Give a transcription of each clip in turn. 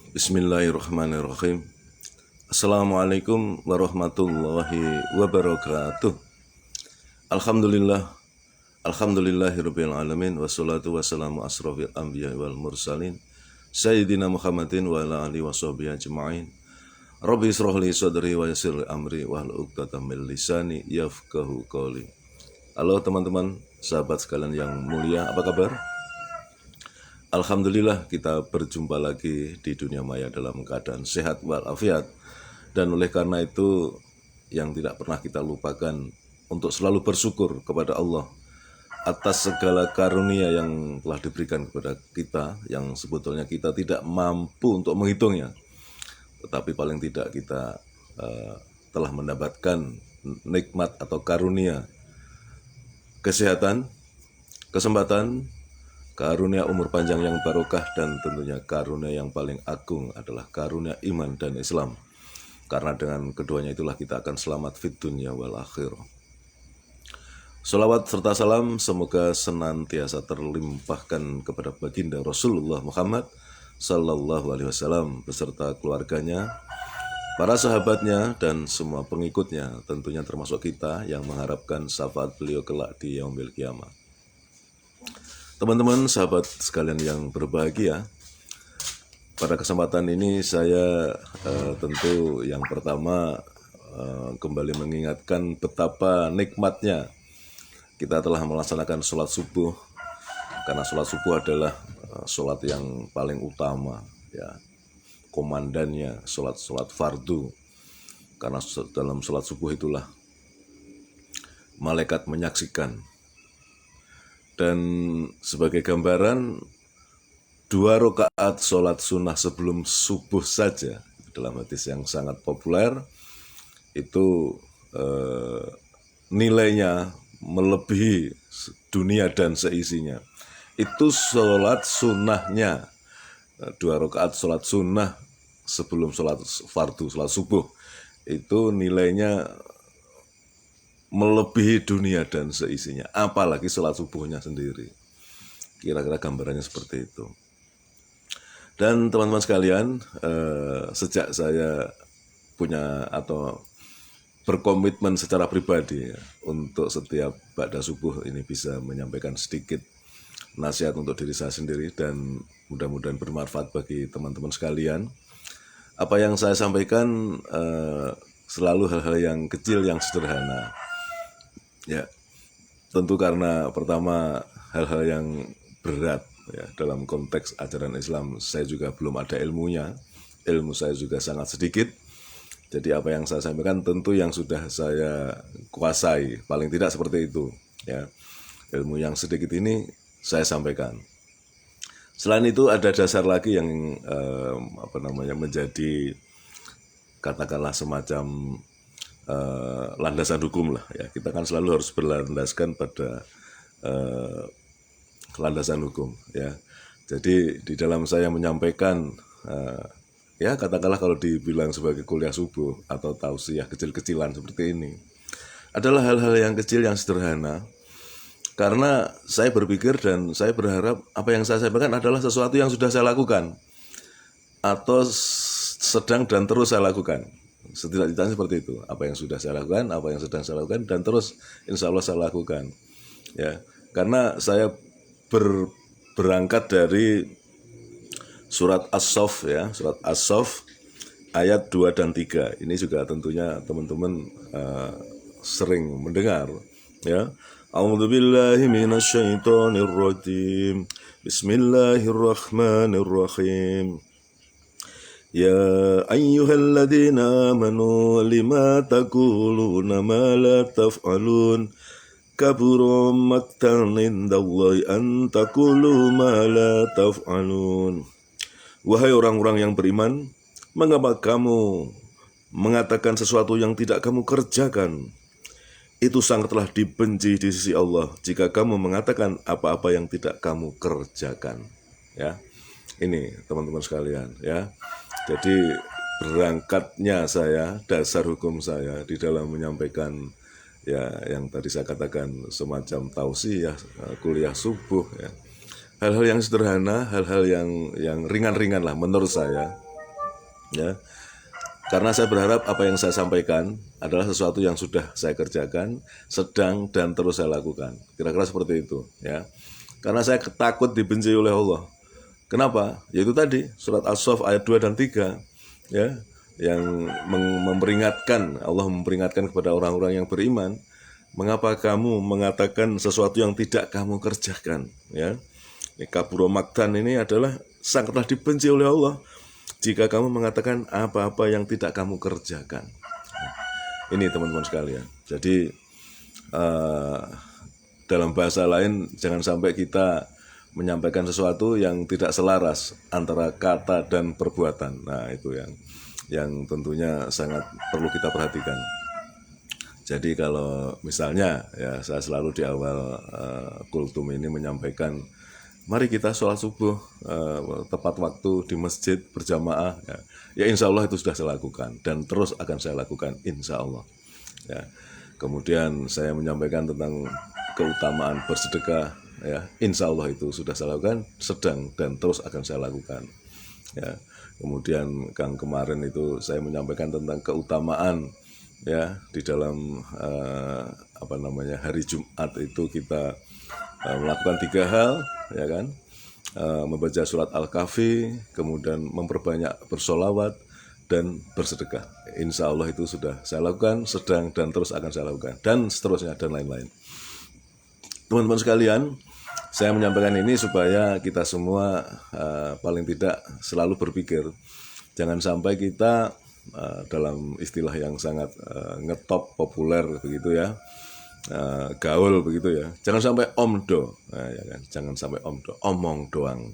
Bismillahirrahmanirrahim. Assalamualaikum warahmatullahi wabarakatuh. Alhamdulillah. Alhamdulillahirabbil alamin wassalatu wassalamu asrofil anbiya wal mursalin sayyidina Muhammadin wa ala alihi washabihi ajmain. Rabbi israh li sadri wa yassir li amri wahlul 'uqdatam min lisani yafqahu qawli. Halo teman-teman, sahabat sekalian yang mulia, apa kabar? Alhamdulillah kita berjumpa lagi di dunia maya dalam keadaan sehat walafiat. Dan oleh karena itu yang tidak pernah kita lupakan untuk selalu bersyukur kepada Allah atas segala karunia yang telah diberikan kepada kita, yang sebetulnya kita tidak mampu untuk menghitungnya. Tetapi paling tidak kita telah mendapatkan nikmat atau karunia kesehatan, kesempatan, karunia umur panjang yang barokah, dan tentunya karunia yang paling agung adalah karunia iman dan Islam. Karena dengan keduanya itulah kita akan selamat fid dunya wal akhirah. Salawat serta salam semoga senantiasa terlimpahkan kepada baginda Rasulullah Muhammad Sallallahu Alaihi Wasallam beserta keluarganya, para sahabatnya, dan semua pengikutnya, tentunya termasuk kita yang mengharapkan syafaat beliau kelak di yaumil qiyamah. Teman-teman, sahabat sekalian yang berbahagia, pada kesempatan ini saya tentu yang pertama kembali mengingatkan betapa nikmatnya kita telah melaksanakan sholat subuh, karena sholat subuh adalah sholat yang paling utama, ya, komandannya sholat fardu, karena dalam sholat subuh itulah malaikat menyaksikan. Dan sebagai gambaran, 2 rakaat sholat sunnah sebelum subuh saja, dalam hadis yang sangat populer, itu nilainya melebihi dunia dan seisinya. Itu sholat sunnahnya, 2 rakaat sholat sunnah sebelum sholat fardu, sholat subuh, itu nilainya melebihi dunia dan seisinya, apalagi sholat subuhnya sendiri. Kira-kira gambarannya seperti itu. Dan teman-teman sekalian, sejak saya punya atau berkomitmen secara pribadi untuk setiap ba'da subuh ini bisa menyampaikan sedikit nasihat untuk diri saya sendiri, dan mudah-mudahan bermanfaat bagi teman-teman sekalian. Apa yang saya sampaikan selalu hal-hal yang kecil, yang sederhana. Ya, tentu karena pertama hal-hal yang berat, ya, dalam konteks ajaran Islam saya juga belum ada ilmunya, ilmu saya juga sangat sedikit. Jadi apa yang saya sampaikan tentu yang sudah saya kuasai, paling tidak seperti itu, ya. Ilmu yang sedikit ini saya sampaikan. Selain itu ada dasar lagi yang menjadi katakanlah semacam landasan hukum lah, ya. Kita kan selalu harus berlandaskan pada landasan hukum, ya. Jadi di dalam saya menyampaikan ya katakanlah kalau dibilang sebagai kuliah subuh atau tausiah kecil-kecilan seperti ini, adalah hal-hal yang kecil, yang sederhana. Karena saya berpikir dan saya berharap apa yang saya sampaikan adalah sesuatu yang sudah saya lakukan atau sedang dan terus saya lakukan. Setidak-tidaknya seperti itu. Apa yang sudah saya lakukan, apa yang sedang saya lakukan, dan terus insya Allah saya lakukan. Ya, karena saya berangkat dari surat As-Saff, ya, surat As-Saff ayat 2 dan 3. Ini juga tentunya teman-teman sering mendengar, ya. A'udzubillahi minasyaitonirrajim. Bismillahirrahmanirrahim. Ya ayyuhalladzina amanu lima taquluna ma la taf'alun kabura maqtan indallahi an taqulu ma la taf'alun. Wahai orang-orang yang beriman, mengapa kamu mengatakan sesuatu yang tidak kamu kerjakan? Itu sangatlah dibenci di sisi Allah jika kamu mengatakan apa-apa yang tidak kamu kerjakan. Ya, ini teman-teman sekalian, ya. Jadi berangkatnya saya, dasar hukum saya di dalam menyampaikan, ya, yang tadi saya katakan semacam tausiah, kuliah subuh, ya. Hal-hal yang sederhana, hal-hal yang ringan-ringan lah menurut saya. ya. Karena saya berharap apa yang saya sampaikan adalah sesuatu yang sudah saya kerjakan, sedang dan terus saya lakukan. Kira-kira seperti itu, ya. Karena saya takut dibenci oleh Allah. Kenapa? Yaitu tadi surat As-Saff ayat 2 dan 3, ya, yang memperingatkan, Allah memperingatkan kepada orang-orang yang beriman, mengapa kamu mengatakan sesuatu yang tidak kamu kerjakan, ya. Kabura maktan ini adalah sangatlah dibenci oleh Allah jika kamu mengatakan apa-apa yang tidak kamu kerjakan. Ini teman-teman sekalian. Jadi dalam bahasa lain, jangan sampai kita menyampaikan sesuatu yang tidak selaras antara kata dan perbuatan. Nah, itu yang tentunya sangat perlu kita perhatikan. Jadi kalau misalnya, ya, saya selalu di awal kultum ini menyampaikan, mari kita sholat subuh tepat waktu di masjid berjamaah. Ya insya Allah itu sudah saya lakukan dan terus akan saya lakukan insya Allah. Ya. Kemudian saya menyampaikan tentang keutamaan bersedekah. Ya, insya Allah itu sudah saya lakukan, sedang dan terus akan saya lakukan. Ya. Kemudian kemarin itu saya menyampaikan tentang keutamaan, ya, di dalam hari Jumat itu kita melakukan 3 hal, ya kan, membaca surat Al-Kahfi, kemudian memperbanyak bersolawat dan bersedekah. Insya Allah itu sudah saya lakukan, sedang dan terus akan saya lakukan, dan seterusnya dan lain-lain. Teman-teman sekalian, saya menyampaikan ini supaya kita semua paling tidak selalu berpikir, jangan sampai kita dalam istilah yang sangat ngetop populer begitu, ya, gaul begitu, ya, jangan sampai omdo, ya kan, jangan sampai omdo, omong doang,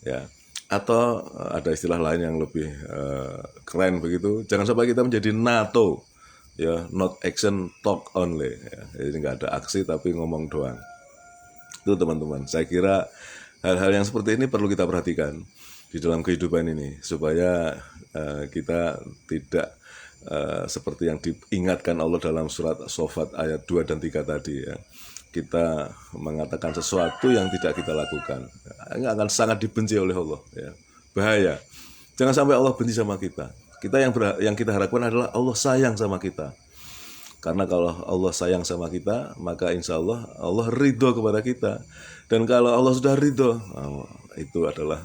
ya, atau ada istilah lain yang lebih keren begitu, jangan sampai kita menjadi NATO, ya, not action talk only, ya. Jadi nggak ada aksi tapi ngomong doang. Itu teman-teman, saya kira hal-hal yang seperti ini perlu kita perhatikan di dalam kehidupan ini supaya kita tidak seperti yang diingatkan Allah dalam surat Shofat ayat 2 dan 3 tadi, ya. Kita mengatakan sesuatu yang tidak kita lakukan, ini akan sangat dibenci oleh Allah, ya. Bahaya. Jangan sampai Allah benci sama kita. Yang kita harapkan adalah Allah sayang sama kita. Karena kalau Allah sayang sama kita, maka insya Allah Allah ridho kepada kita. Dan kalau Allah sudah ridho, itu adalah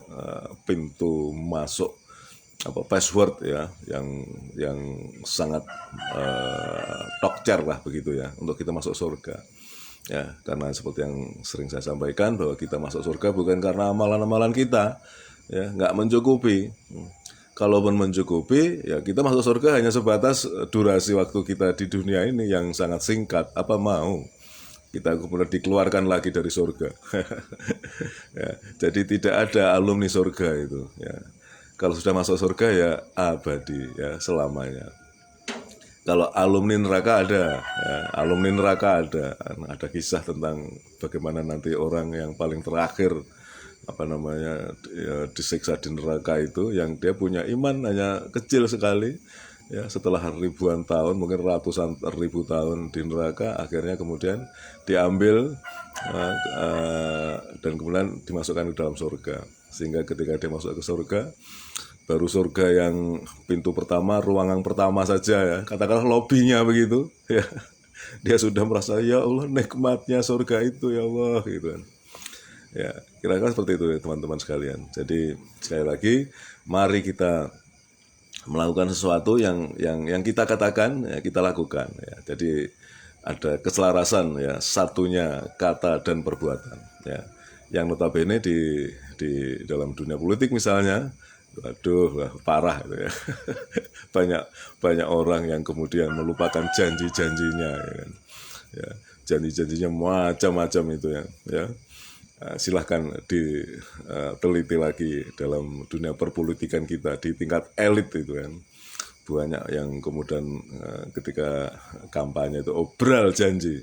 pintu masuk, password, ya, yang sangat tokcer lah begitu, ya, untuk kita masuk surga. Ya, karena seperti yang sering saya sampaikan bahwa kita masuk surga bukan karena amalan-amalan kita, ya, nggak mencukupi. Kalaupun mencukupi, ya kita masuk surga hanya sebatas durasi waktu kita di dunia ini yang sangat singkat. Apa mau kita kemudian dikeluarkan lagi dari surga? Ya, jadi tidak ada alumni surga itu, ya. Kalau sudah masuk surga ya abadi, ya, selamanya. Kalau alumni neraka ada, ya, alumni neraka ada. Ada kisah tentang bagaimana nanti orang yang paling terakhir ya, disiksa di neraka itu, yang dia punya iman hanya kecil sekali, ya, setelah ribuan tahun, mungkin ratusan ribu tahun di neraka, akhirnya kemudian diambil dan kemudian dimasukkan ke dalam surga. Sehingga ketika dia masuk ke surga, baru surga yang pintu pertama, ruangan pertama saja, ya, katakanlah lobinya begitu, ya, dia sudah merasa, ya Allah, nikmatnya surga itu, ya Allah, gitu kan. Ya, kira-kira seperti itu, ya, teman-teman sekalian. Jadi sekali lagi, mari kita melakukan sesuatu yang kita katakan, ya, kita lakukan, ya. Jadi ada keselarasan, ya, satunya kata dan perbuatan, ya. Yang notabene di dalam dunia politik misalnya, waduh, parah itu, ya. banyak orang yang kemudian melupakan janji-janjinya, ya kan? Ya, janji-janjinya macam-macam itu, ya. Silahkan diteliti lagi dalam dunia perpolitikan kita di tingkat elit itu, kan, banyak yang kemudian ketika kampanye itu obral janji,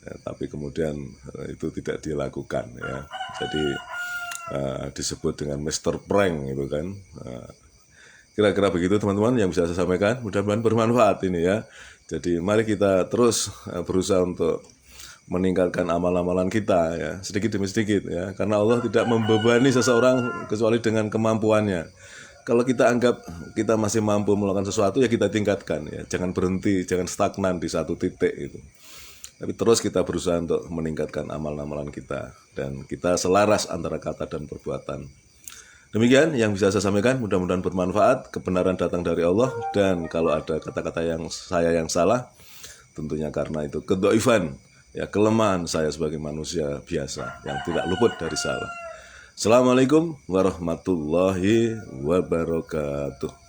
ya, tapi kemudian itu tidak dilakukan, ya. Jadi disebut dengan Mr. Prank itu, kan. Kira-kira begitu teman-teman yang bisa saya sampaikan, mudah-mudahan bermanfaat ini, ya. Jadi mari kita terus berusaha untuk meningkatkan amal-amalan kita, ya, sedikit demi sedikit, ya, karena Allah tidak membebani seseorang kecuali dengan kemampuannya. kalau kita anggap kita masih mampu melakukan sesuatu, ya kita tingkatkan ya. Jangan berhenti, jangan stagnan di satu titik itu. Tapi terus kita berusaha untuk meningkatkan amal-amalan kita, dan kita selaras antara kata dan perbuatan. Demikian yang bisa saya sampaikan, mudah-mudahan bermanfaat. Kebenaran datang dari Allah, dan kalau ada kata-kata yang salah, tentunya karena itu kedhaifan, ya kelemahan saya sebagai manusia biasa yang tidak luput dari salah. Assalamualaikum warahmatullahi wabarakatuh.